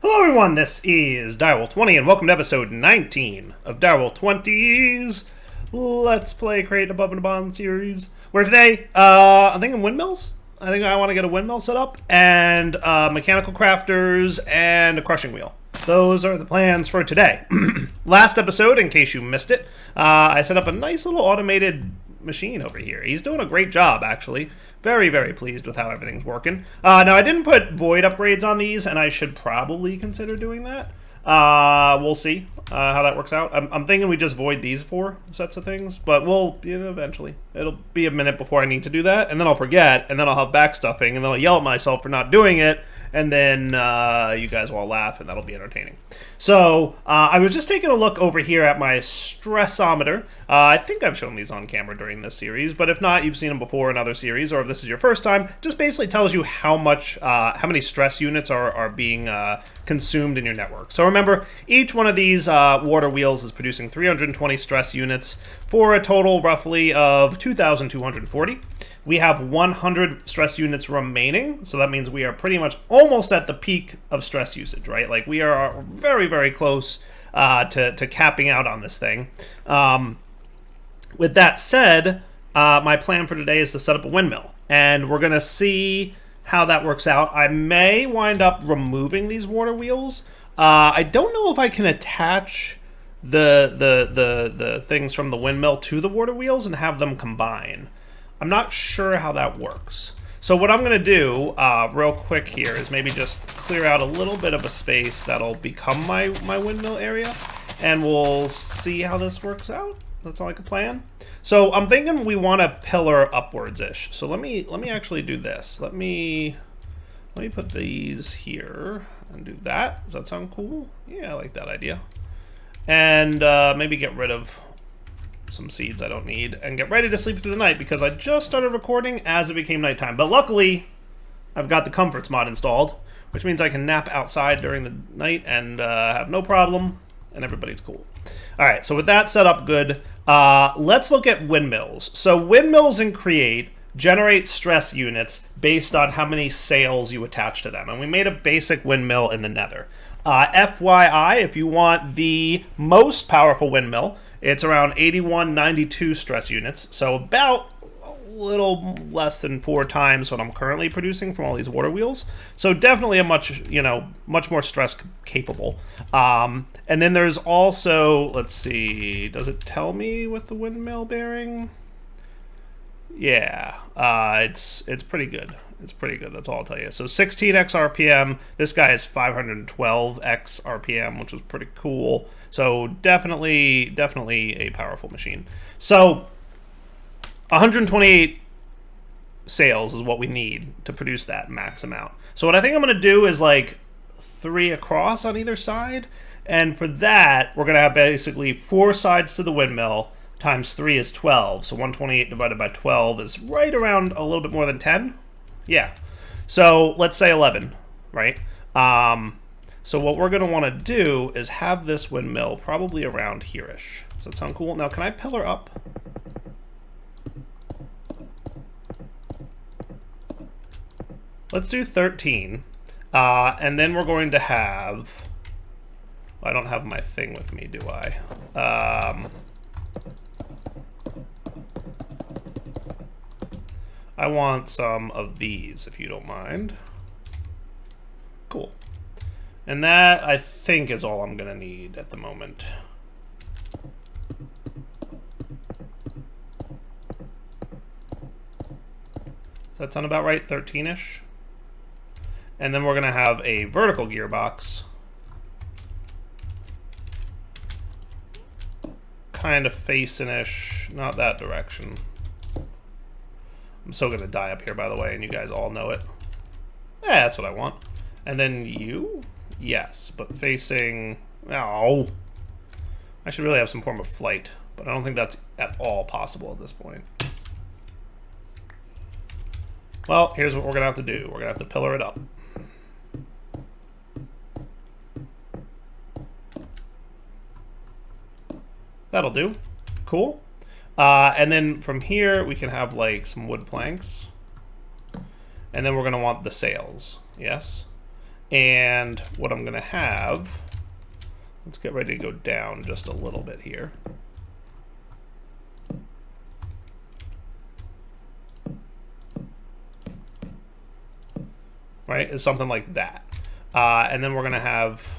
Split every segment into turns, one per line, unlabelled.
Hello everyone, this is Direwolf20 and welcome to episode 19 of Direwolf20's Let's Play Create Above and Beyond series. Where today, I'm thinking windmills. I think I want to get a windmill set up, and mechanical crafters, and a crushing wheel. Those are the plans for today. Last episode, in case you missed it, I set up a nice little automated machine over here. He's doing a great job, actually. Very, very pleased with how everything's working. Now, I didn't put void upgrades on these, and I should probably consider doing that. We'll see how that works out. I'm thinking we just void these 4 sets of things, but we'll, eventually. It'll be a minute before I need to do that, and then I'll forget, and then I'll have backstuffing, and then I'll yell at myself for not doing it, and then you guys will all laugh, and that'll be entertaining. So, I was just taking a look over here at my stressometer. I think I've shown these on camera during this series, but if not, you've seen them before in other series, or if this is your first time, just basically tells you how many stress units are being consumed in your network. So remember, each one of these water wheels is producing 320 stress units for a total roughly of 2,240. We have 100 stress units remaining, so that means we are pretty much almost at the peak of stress usage, right? Like, we are very, very close to capping out on this thing. With that said, my plan for today is to set up a windmill, and we're going to see how that works out. I may wind up removing these water wheels. I don't know if I can attach the things from the windmill to the water wheels and have them combine. I'm not sure how that works. So what I'm going to do real quick here is maybe just clear out a little bit of a space that'll become my windmill area, and we'll see how this works out. That's all like a plan. So I'm thinking we want a pillar upwards-ish. So let me actually do this. Let me put these here and do that. Does that sound cool? Yeah, I like that idea. And maybe get rid of some seeds I don't need, and get ready to sleep through the night because I just started recording as it became nighttime. But luckily, I've got the comforts mod installed, which means I can nap outside during the night and have no problem, and everybody's cool. All right, so with that set up good, let's look at windmills. So windmills in Create generate stress units based on how many sails you attach to them, and we made a basic windmill in the Nether. FYI, if you want the most powerful windmill, it's around 8192 stress units, so about a little less than 4 times what I'm currently producing from all these water wheels. So definitely a much more stress capable. And then there's also, let's see, does it tell me with the windmill bearing? Yeah, it's pretty good. It's pretty good, that's all I'll tell you. So 16x RPM, this guy is 512x RPM, which is pretty cool. So definitely a powerful machine. So 128 sails is what we need to produce that max amount. So what I think I'm going to do is like 3 across on either side. And for that, we're going to have basically 4 sides to the windmill times 3 is 12. So 128 divided by 12 is right around a little bit more than 10. Yeah, so let's say 11, right? So what we're going to want to do is have this windmill probably around here-ish. Does that sound cool? Now, can I pillar up? Let's do 13, and then we're going to have... I don't have my thing with me, do I? I want some of these, if you don't mind. Cool. And that, I think, is all I'm going to need at the moment. Does that sound about right? 13-ish? And then we're going to have a vertical gearbox. Kind of facing-ish, not that direction. I'm still going to die up here, by the way, and you guys all know it. Yeah, that's what I want. And then you? Yes, but facing... Oh. I should really have some form of flight, but I don't think that's at all possible at this point. Well, here's what we're going to have to do. We're going to have to pillar it up. That'll do. Cool. And then from here, we can have like some wood planks. And then we're going to want the sails. Yes. And what I'm going to have, let's get ready to go down just a little bit here. Right, is something like that. And then we're going to have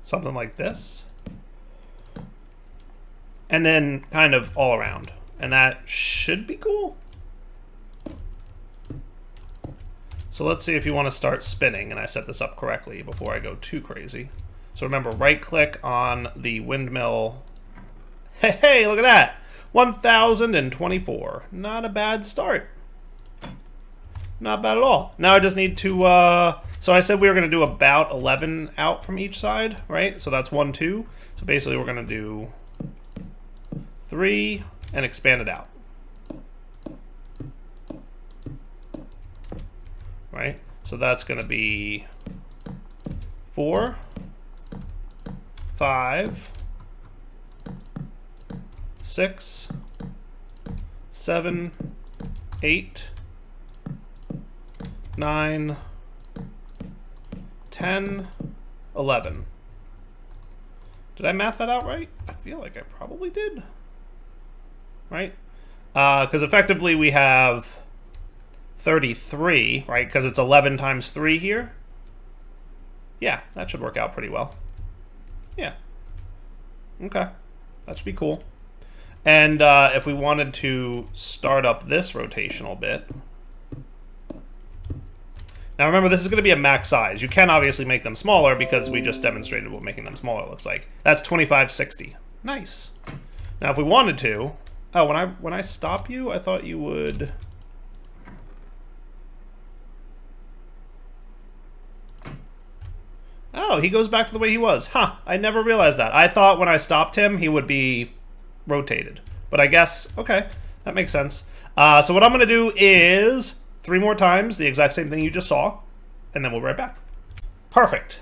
something like this. And then kind of all around. And that should be cool. So let's see if you want to start spinning, and I set this up correctly before I go too crazy. So remember, right-click on the windmill. Hey, look at that! 1,024. Not a bad start. Not bad at all. Now I just need to, so I said we were going to do about 11 out from each side, right? So that's 1, 2. So basically we're going to do 3 and expand it out. Right? So that's going to be 4, 5, 6, 7, 8, 9, 10, 11. Did I math that out right? I feel like I probably did. Right? Because effectively we have 33, right? Because it's 11 times 3 here. Yeah, that should work out pretty well. Yeah. Okay. That should be cool. And if we wanted to start up this rotational bit. Now remember, this is going to be a max size. You can obviously make them smaller because we just demonstrated what making them smaller looks like. That's 2560. Nice. Now if we wanted to... Oh, when I stop you, I thought you would... Oh, he goes back to the way he was. Huh, I never realized that. I thought when I stopped him, he would be rotated. But I guess, okay, that makes sense. So what I'm going to do is 3 more times, the exact same thing you just saw, and then we'll be right back. Perfect.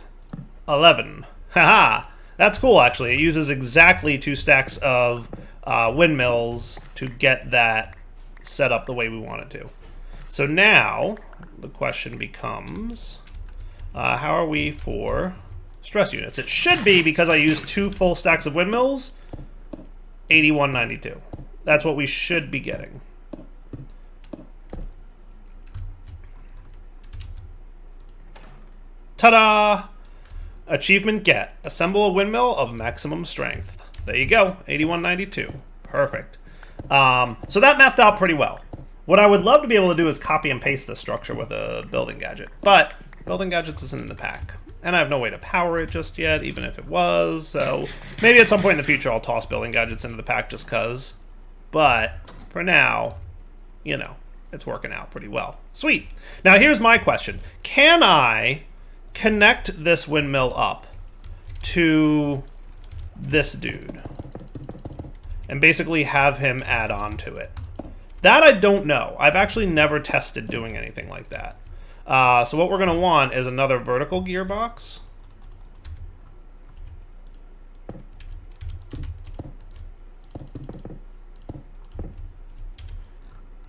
11. Haha, that's cool, actually. It uses exactly 2 stacks of windmills to get that set up the way we want it to. So now, the question becomes... how are we for stress units? It should be, because I used 2 full stacks of windmills, 8192. That's what we should be getting. Ta-da! Achievement get. Assemble a windmill of maximum strength. There you go, 8192. Perfect. So that mathed out pretty well. What I would love to be able to do is copy and paste this structure with a building gadget, but building gadgets isn't in the pack. And I have no way to power it just yet, even if it was. So maybe at some point in the future I'll toss building gadgets into the pack just cuz. But for now, you know, it's working out pretty well. Sweet. Now here's my question. Can I connect this windmill up to this dude and basically have him add on to it? That I don't know. I've actually never tested doing anything like that. So what we're going to want is another vertical gearbox.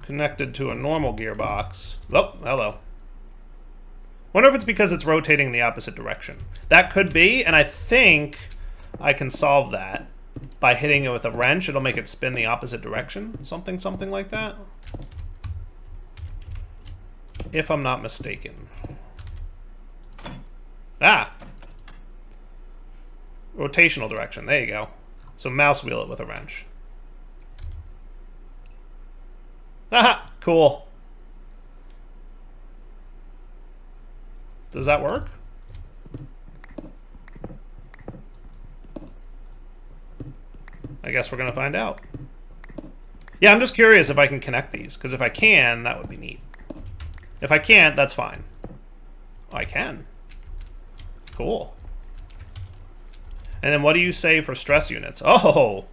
Connected to a normal gearbox. Oh, hello. Wonder if it's because it's rotating in the opposite direction. That could be, and I think I can solve that by hitting it with a wrench. It'll make it spin the opposite direction. Something like that. If I'm not mistaken. Ah! Rotational direction. There you go. So mouse wheel it with a wrench. Haha! Cool. Does that work? I guess we're going to find out. Yeah, I'm just curious if I can connect these, because if I can, that would be neat. If I can't, that's fine. Oh, I can. Cool. And then what do you say for stress units? Oh!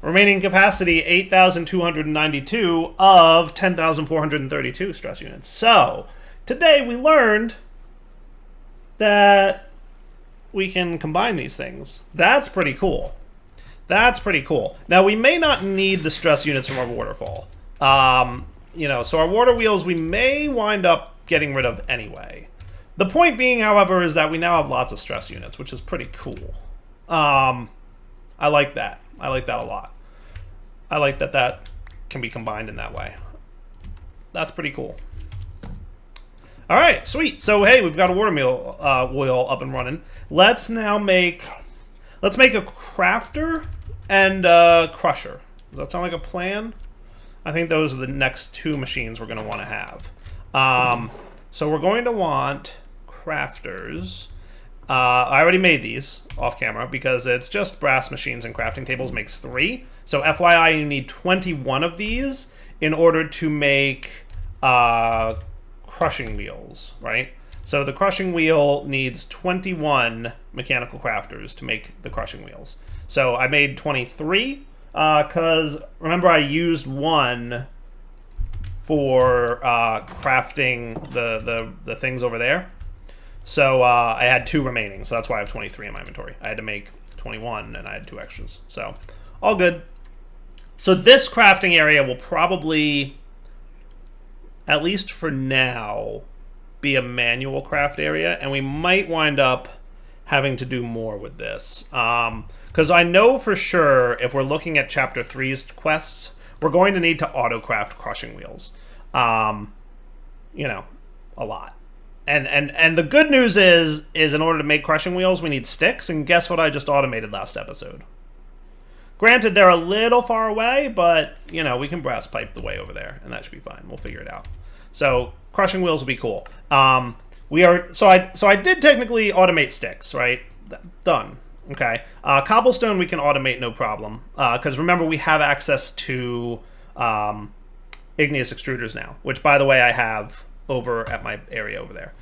Remaining capacity, 8,292 of 10,432 stress units. So, today we learned that we can combine these things. That's pretty cool. That's pretty cool. Now, we may not need the stress units from our waterfall. You know, so our water wheels we may wind up getting rid of anyway. The point being, however, is that we now have lots of stress units, which is pretty cool. I like that. I like that a lot. I like that that can be combined in that way. That's pretty cool. All right, sweet. So, hey, we've got a water wheel up and running. Let's now make... Let's make a crafter and a crusher. Does that sound like a plan? I think those are the next two machines we're going to want to have. So we're going to want crafters. I already made these off camera because it's just brass machines and crafting tables makes 3. So FYI, you need 21 of these in order to make crushing wheels, right? So the crushing wheel needs 21 mechanical crafters to make the crushing wheels. So I made 23 because remember I used one for crafting the things over there. So I had 2 remaining, so that's why I have 23 in my inventory. I had to make 21 and I had 2 extras. So all good. So this crafting area will probably, at least for now, be a manual craft area, and we might wind up having to do more with this. Because I know for sure if we're looking at Chapter 3's quests, we're going to need to auto-craft crushing wheels. You know, a lot. And the good news is in order to make crushing wheels, we need sticks, and guess what I just automated last episode? Granted, they're a little far away, but, you know, we can brass pipe the way over there, and that should be fine. We'll figure it out. So crushing wheels will be cool. So I did technically automate sticks, right? Done. Okay. Cobblestone we can automate no problem. Because remember, we have access to igneous extruders now, which, by the way, I have over at my area over there.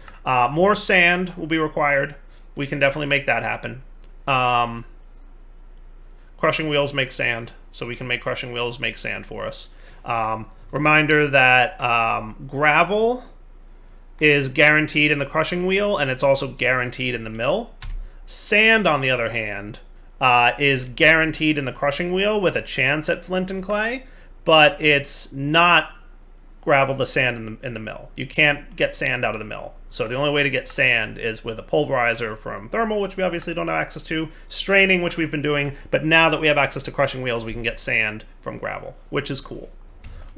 More sand will be required. We can definitely make that happen. Crushing wheels make sand, so we can make crushing wheels make sand for us. Reminder that gravel is guaranteed in the crushing wheel, and it's also guaranteed in the mill. Sand, on the other hand, is guaranteed in the crushing wheel with a chance at flint and clay, but it's not gravel to sand in the mill. You can't get sand out of the mill. So the only way to get sand is with a pulverizer from thermal, which we obviously don't have access to, straining, which we've been doing, but now that we have access to crushing wheels, we can get sand from gravel, which is cool.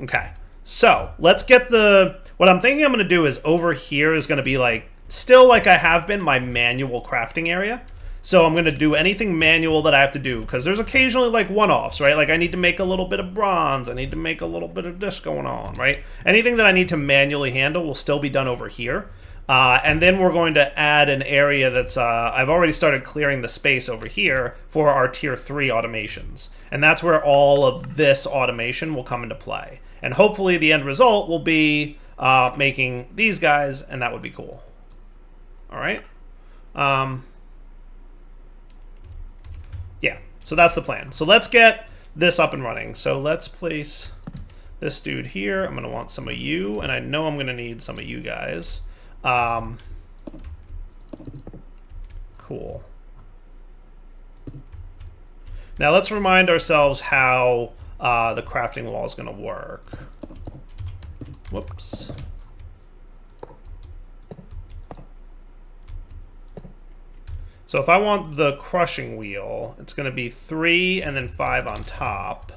Okay, so let's get what I'm thinking I'm going to do is over here is going to be like, still like I have been, my manual crafting area. So I'm going to do anything manual that I have to do, because there's occasionally like one-offs, right? Like I need to make a little bit of bronze, I need to make a little bit of this going on, right? Anything that I need to manually handle will still be done over here. And then we're going to add an area that's, I've already started clearing the space over here for our tier 3 automations. And that's where all of this automation will come into play. And hopefully the end result will be making these guys, and that would be cool. All right. Yeah, so that's the plan. So let's get this up and running. So let's place this dude here. I'm going to want some of you, and I know I'm going to need some of you guys. Cool. Now let's remind ourselves how the crafting wall is going to work. Whoops. So if I want the crushing wheel, it's going to be 3 and then 5 on top.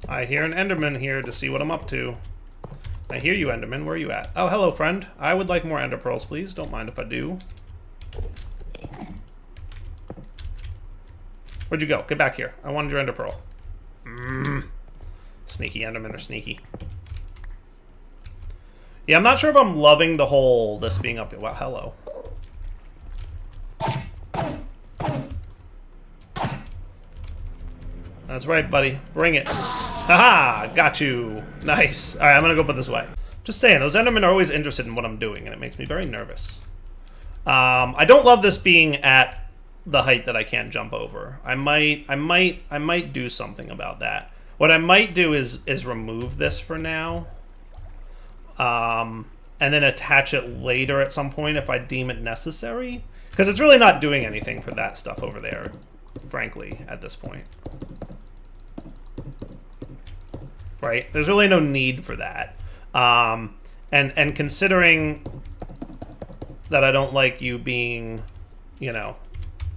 I hear an Enderman here to see what I'm up to. I hear you, Enderman. Where are you at? Oh, hello, friend. I would like more Ender Pearls, please. Don't mind if I do. Where'd you go? Get back here. I wanted your Ender Pearl. Sneaky Endermen are sneaky. Yeah, I'm not sure if I'm loving the whole this being up here. Wow, hello. That's right, buddy. Bring it. Haha! Got you. Nice. Alright, I'm gonna go put this away. Just saying, those Endermen are always interested in what I'm doing, and it makes me very nervous. I don't love this being at the height that I can't jump over. I might do something about that. What I might do is remove this for now. And then attach it later at some point if I deem it necessary. Because it's really not doing anything for that stuff over there, frankly, at this point. Right? There's really no need for that. And considering that I don't like you being, you know,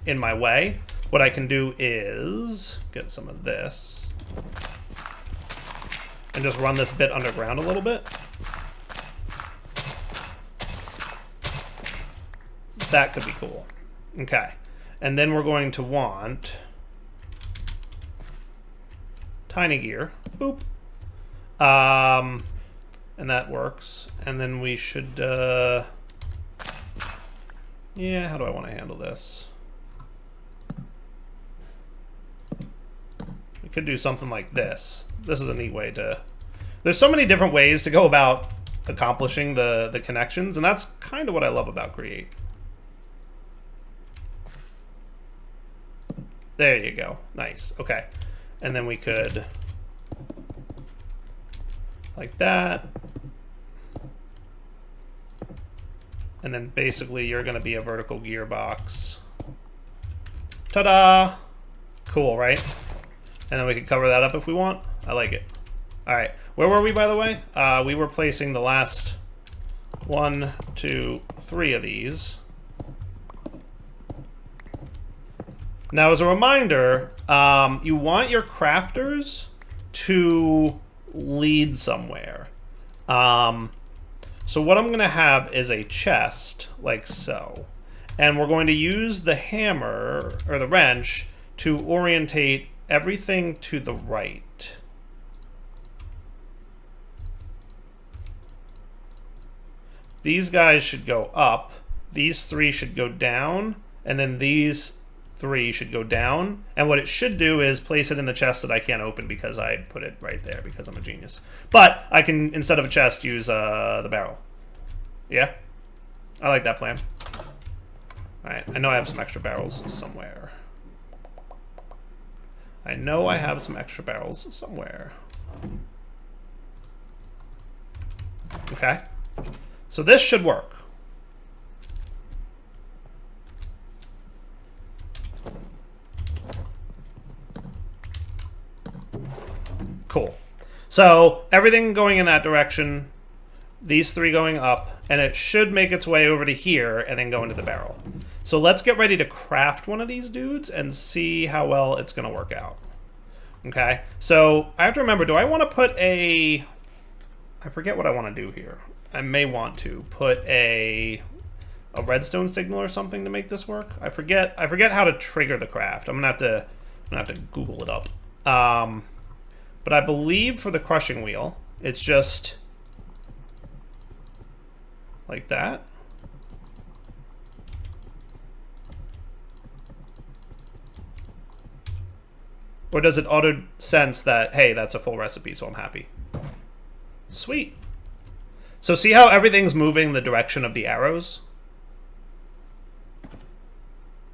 in my way, what I can do is get some of this and just run this bit underground a little bit. That could be cool. Okay. And then we're going to want tiny gear. Boop. And that works. And then we should, yeah, how do I want to handle this? We could do something like this. This is a neat way to... There's so many different ways to go about accomplishing the connections, and that's kind of what I love about Create. There you go. Nice. Okay. And then we could... like that. And then basically you're going to be a vertical gearbox. Ta-da! Cool, right? And then we can cover that up if we want. I like it. All right. Where were we, by the way? We were placing the last 1, 2, 3 of these. Now, as a reminder, you want your crafters to lead somewhere. So what I'm going to have is a chest, like so. And we're going to use the hammer, or the wrench, to orientate everything to the right. These guys should go up, these 3 should go down, and then these 3 should go down. And what it should do is place it in the chest that I can't open because I put it right there because I'm a genius. But I can, instead of a chest, use the barrel. Yeah? I like that plan. Alright, I know I have some extra barrels somewhere. I know I have some extra barrels somewhere. Okay. So this should work. Cool. So everything going in that direction, these 3 going up, and it should make its way over to here and then go into the barrel. So let's get ready to craft one of these dudes and see how well it's going to work out. Okay, so I have to remember, do I want to put a... I forget what I want to do here. I may want to put a redstone signal or something to make this work. I forget how to trigger the craft. I'm gonna have to Google it up. But I believe for the crushing wheel, it's just like that. Or does it auto sense that, hey, that's a full recipe, so I'm happy? Sweet. So see how everything's moving the direction of the arrows?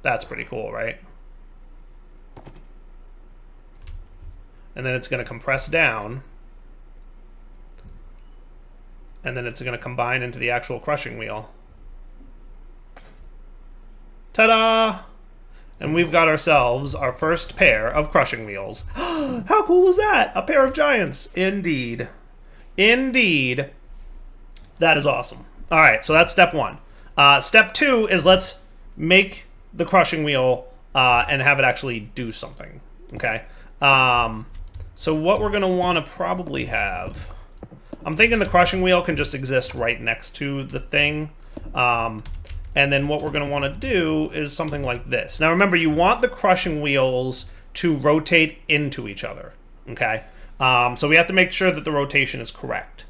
That's pretty cool, right? And then it's going to compress down. And then it's going to combine into the actual crushing wheel. Ta-da! And we've got ourselves our first pair of crushing wheels. How cool is that? A pair of giants. Indeed. Indeed. That is awesome. All right, so that's step 1. Step 2 is let's make the crushing wheel and have it actually do something. Okay? So what we're going to want to probably have... I'm thinking the crushing wheel can just exist right next to the thing. And then what we're going to want to do is something like this. Now remember, you want the crushing wheels to rotate into each other. Okay? So we have to make sure that the rotation is correct.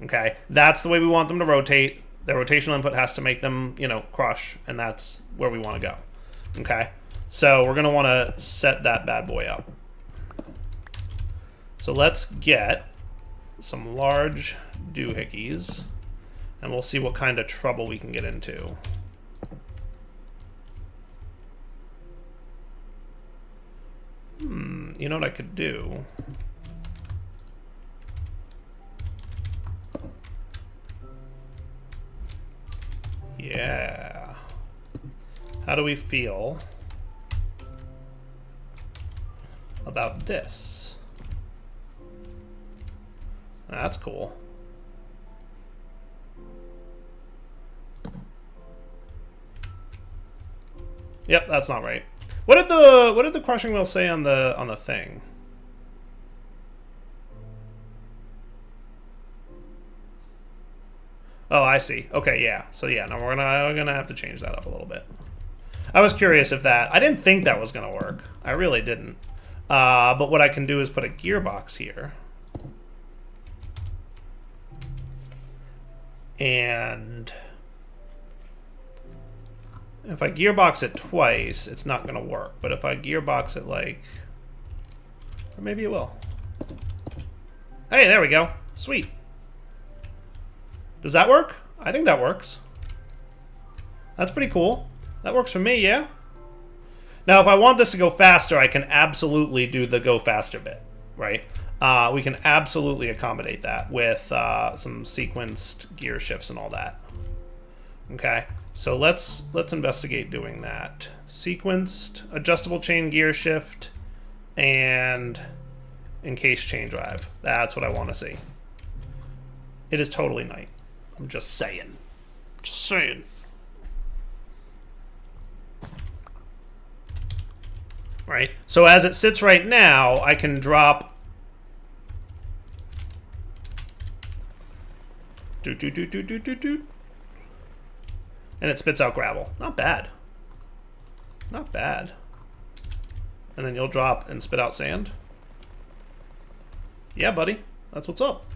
Okay? That's the way we want them to rotate. The rotational input has to make them, you know, crush, and that's where we want to go. Okay? So we're going to want to set that bad boy up. So let's get some large doohickeys, and we'll see what kind of trouble we can get into. You know what I could do? Yeah. How do we feel about this? That's cool. Yep, that's not right. What did the crushing wheel say on the thing? Oh, I see. Okay, yeah. So yeah, no, we're gonna have to change that up a little bit. I was curious if that. I didn't think that was gonna work. I really didn't. But what I can do is put a gearbox here. And if I gearbox it twice, it's not going to work. But if I gearbox it like... Or maybe it will. Hey, there we go. Sweet. Does that work? I think that works. That's pretty cool. That works for me, yeah? Now, if I want this to go faster, I can absolutely do the go faster bit, right? We can absolutely accommodate that with some sequenced gear shifts and all that. Okay, so let's investigate doing that. Sequenced, adjustable chain gear shift, and encased chain drive. That's what I want to see. It is totally night. I'm just saying. Just saying. Right, so as it sits right now, I can drop and it spits out gravel. Not bad. Not bad. And then you'll drop and spit out sand. Yeah, buddy. That's what's up.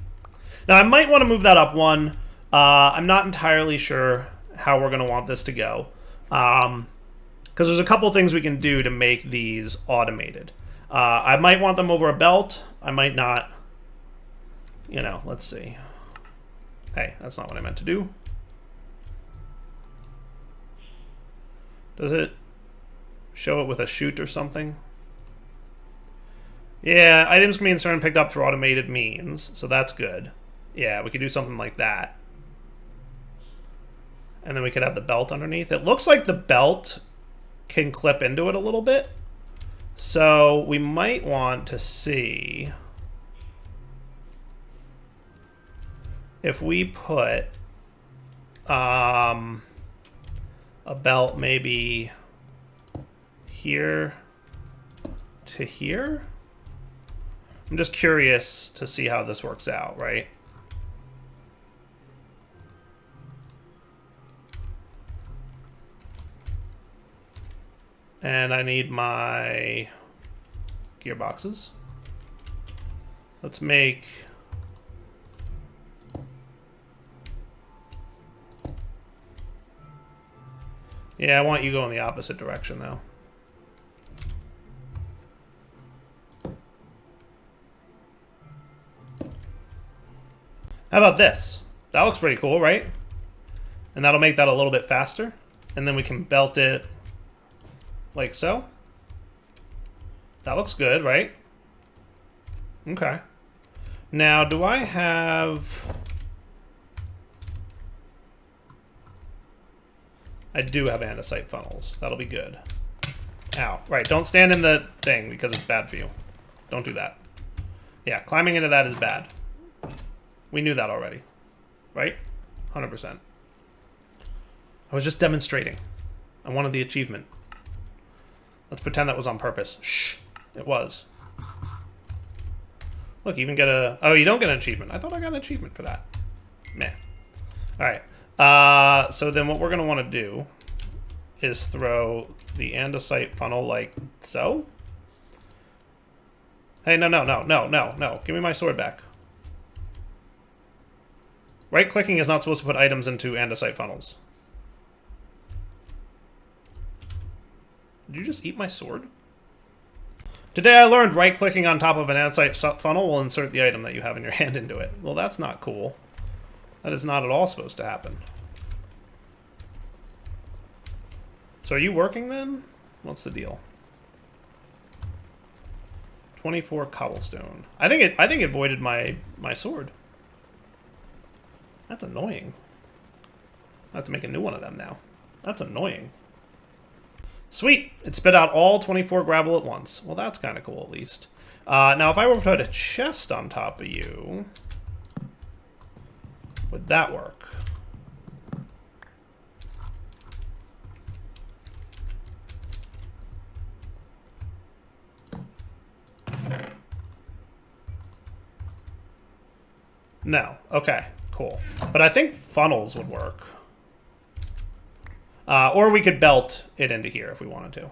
Now, I might want to move that up one. I'm not entirely sure how we're going to want this to go. Because there's a couple things we can do to make these automated. I might want them over a belt. I might not. You know, let's see. Hey, that's not what I meant to do. Does it show it with a chute or something? Yeah, items can be inserted and picked up through automated means, so that's good. Yeah, we could do something like that. And then we could have the belt underneath. It looks like the belt can clip into it a little bit. So we might want to see if we put a belt maybe here to here. I'm just curious to see how this works out, right? And I need my gearboxes. Let's make... Yeah, I want you going the opposite direction, though. How about this? That looks pretty cool, right? And that'll make that a little bit faster. And then we can belt it like so. That looks good, right? Okay. Now, do I have... I do have andesite funnels. That'll be good. Ow. Right, don't stand in the thing because it's bad for you. Don't do that. Yeah, climbing into that is bad. We knew that already. Right? 100%. I was just demonstrating. I wanted the achievement. Let's pretend that was on purpose. Shh. It was. Look, you even get a... Oh, you don't get an achievement. I thought I got an achievement for that. Meh. Alright. So then what we're going to want to do is throw the andesite funnel like so. Hey, no. Give me my sword back. Right-clicking is not supposed to put items into andesite funnels. Did you just eat my sword? Today I learned right-clicking on top of an andesite funnel will insert the item that you have in your hand into it. Well, that's not cool. That is not at all supposed to happen. So are you working then? What's the deal? 24 cobblestone. I think it voided my sword. That's annoying. I have to make a new one of them now. That's annoying. Sweet! It spit out all 24 gravel at once. Well, that's kind of cool, at least. Now, if I were to put a chest on top of you, would that work? No. Okay, cool. But I think funnels would work. Or we could belt it into here if we wanted to.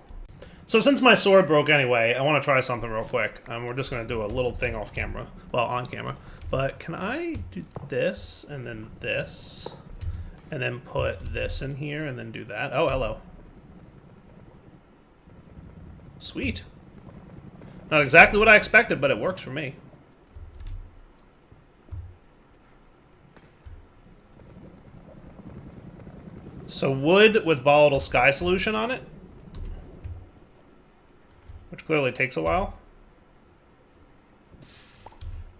So since my sword broke anyway, I want to try something real quick. We're just going to do a little thing off camera. Well, on camera. But can I do this, and then this, and then put this in here, and then do that? Oh, hello. Sweet. Not exactly what I expected, but it works for me. So wood with volatile sky solution on it, which clearly takes a while,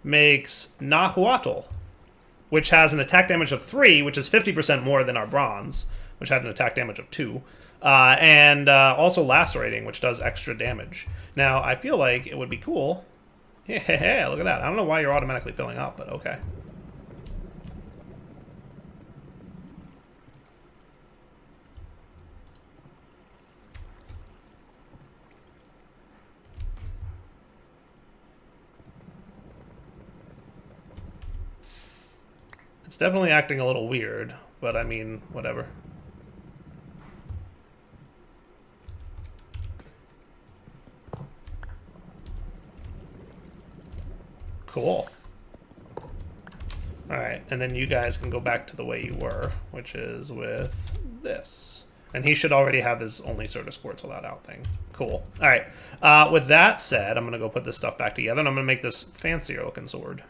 makes Nahuatl, which has an attack damage of 3, which is 50% more than our bronze, which had an attack damage of 2, and also lacerating, which does extra damage. Now, I feel like it would be cool. Yeah, look at that. I don't know why you're automatically filling up, but okay. It's definitely acting a little weird, but I mean, whatever. Cool. Alright, and then you guys can go back to the way you were, which is with this. And he should already have his only sort of squirts allowed out thing. Cool. Alright, with that said, I'm going to go put this stuff back together, and I'm going to make this fancier looking sword.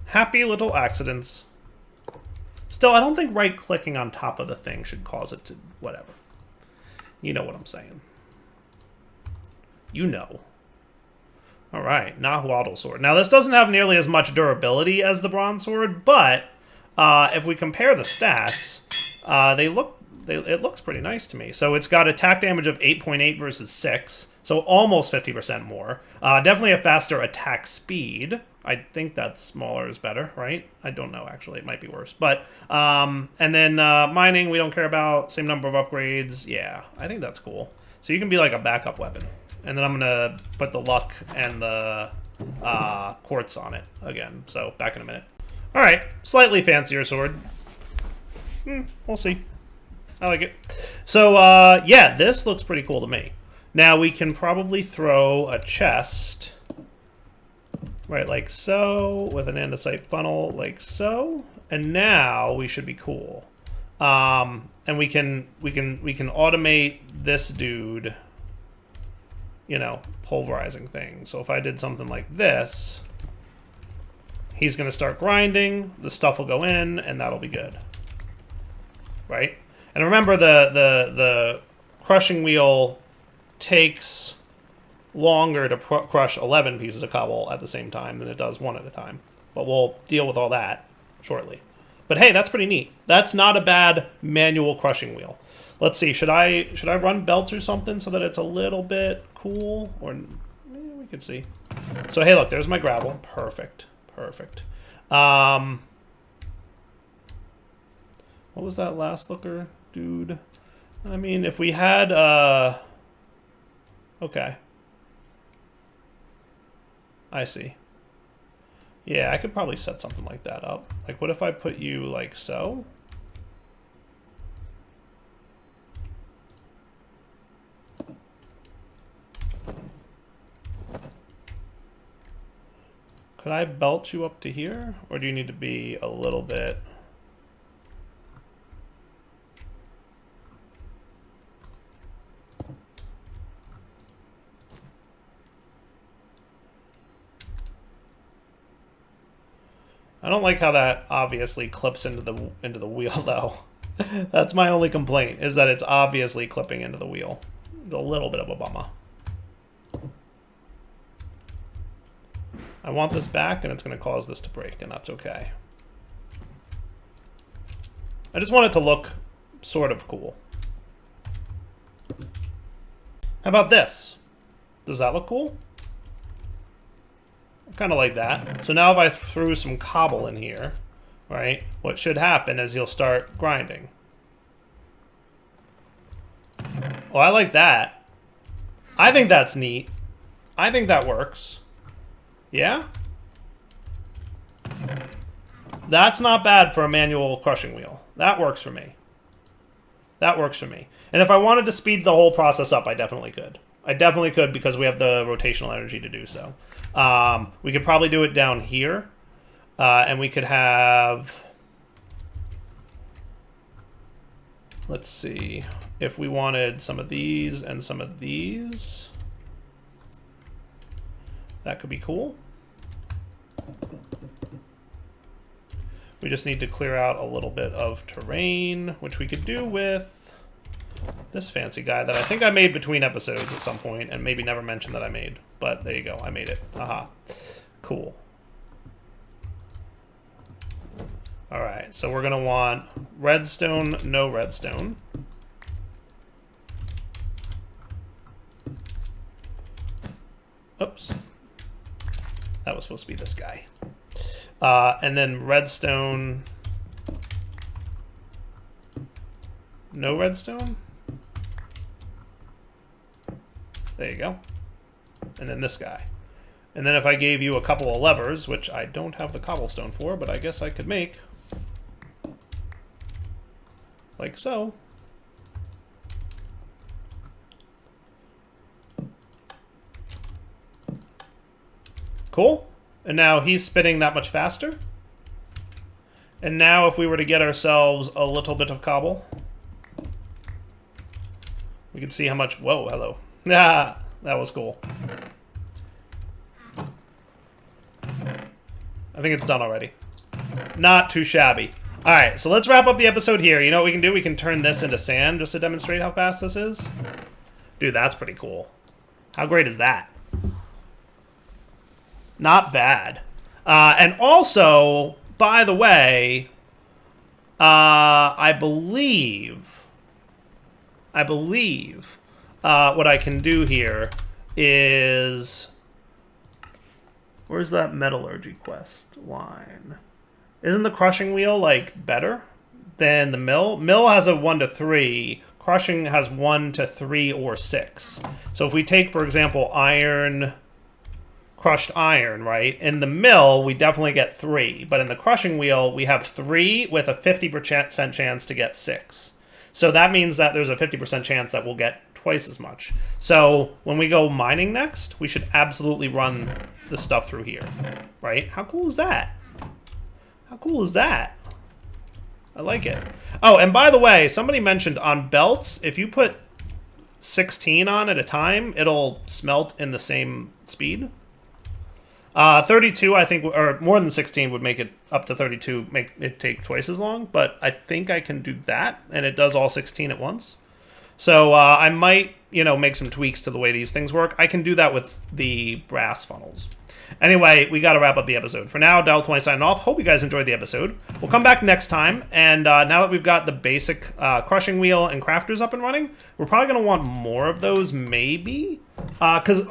Happy little accidents. Still, I don't think right-clicking on top of the thing should cause it to... whatever. You know what I'm saying. You know. Alright, Nahuatl sword. Now, this doesn't have nearly as much durability as the bronze sword, but if we compare the stats, it looks pretty nice to me. So it's got attack damage of 8.8 versus 6, so almost 50% more. Definitely a faster attack speed. I think that smaller is better, right? I don't know, actually. It might be worse. But, and then mining, we don't care about. Same number of upgrades. Yeah, I think that's cool. So you can be like a backup weapon. And then I'm going to put the luck and the quartz on it again. So, back in a minute. Alright, slightly fancier sword. We'll see. I like it. So, yeah, this looks pretty cool to me. Now, we can probably throw a chest... right, like so, with an andesite funnel, like so, and now we should be cool. And we can automate this dude, you know, pulverizing things. So if I did something like this, he's going to start grinding, the stuff will go in, and that'll be good. Right? And remember, the crushing wheel takes longer to crush 11 pieces of cobble at the same time than it does one at a time. But we'll deal with all that shortly. But hey, that's pretty neat. That's not a bad manual crushing wheel. Let's see, should I run belts or something so that it's a little bit cool? Or we could see. So hey, look, there's my gravel. Perfect. Perfect. What was that last looker, dude? I mean, if we had okay. I see. Yeah, I could probably set something like that up. Like, what if I put you like so? Could I belt you up to here? Or do you need to be a little bit... I don't like how that obviously clips into the wheel, though. That's my only complaint, is that it's obviously clipping into the wheel. It's a little bit of a bummer. I want this back, and it's going to cause this to break, and that's okay. I just want it to look sort of cool. How about this? Does that look cool? I kind of like that. So now if I threw some cobble in here, right, what should happen is you'll start grinding. Oh, I like that. I think that's neat. I think that works. Yeah? That's not bad for a manual crushing wheel. That works for me. That works for me. And if I wanted to speed the whole process up, I definitely could. I definitely could because we have the rotational energy to do so. We could probably do it down here. And we could have... Let's see. If we wanted some of these and some of these, that could be cool. We just need to clear out a little bit of terrain, which we could do with this fancy guy that I think I made between episodes at some point and maybe never mentioned that I made. But there you go, I made it. Aha. Cool. All right, so we're gonna want redstone, no redstone. Oops. That was supposed to be this guy. And then redstone, no redstone. There you go. And then this guy. And then if I gave you a couple of levers, which I don't have the cobblestone for, but I guess I could make, like so. Cool. And now he's spinning that much faster. And now if we were to get ourselves a little bit of cobble, we can see how much... Whoa, hello. Ah, that was cool. I think it's done already. Not too shabby. All right, so let's wrap up the episode here. You know what we can do? We can turn this into sand just to demonstrate how fast this is. Dude, that's pretty cool. How great is that? Not bad. And also, by the way, I believe what I can do here is... Where's that metallurgy quest line? Isn't the crushing wheel, like, better than the mill? Mill has a 1 to 3. Crushing has 1 to 3 or 6. So if we take, for example, iron... crushed iron, right? In the mill, we definitely get 3. But in the crushing wheel, we have 3 with a 50% chance to get 6. So that means that there's a 50% chance that we'll get twice as much. So when we go mining next, we should absolutely run the stuff through here, right? How cool is that? How cool is that? I like it. Oh, and by the way, somebody mentioned on belts, if you put 16 on at a time, it'll smelt in the same speed. 32, I think, or more than 16 would make it up to 32, make it take twice as long, but I think I can do that, and it does all 16 at once. So I might, make some tweaks to the way these things work. I can do that with the brass funnels. Anyway, we got to wrap up the episode. For now, Dial20 signing off. Hope you guys enjoyed the episode. We'll come back next time, and now that we've got the basic crushing wheel and crafters up and running, we're probably going to want more of those, maybe, because...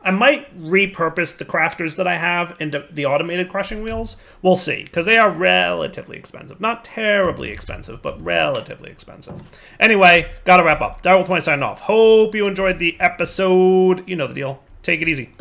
I might repurpose the crafters that I have into the automated crushing wheels. We'll see, because they are relatively expensive. Not terribly expensive, but relatively expensive. Anyway, gotta wrap up. Dial20 signing off. Hope you enjoyed the episode. You know the deal. Take it easy.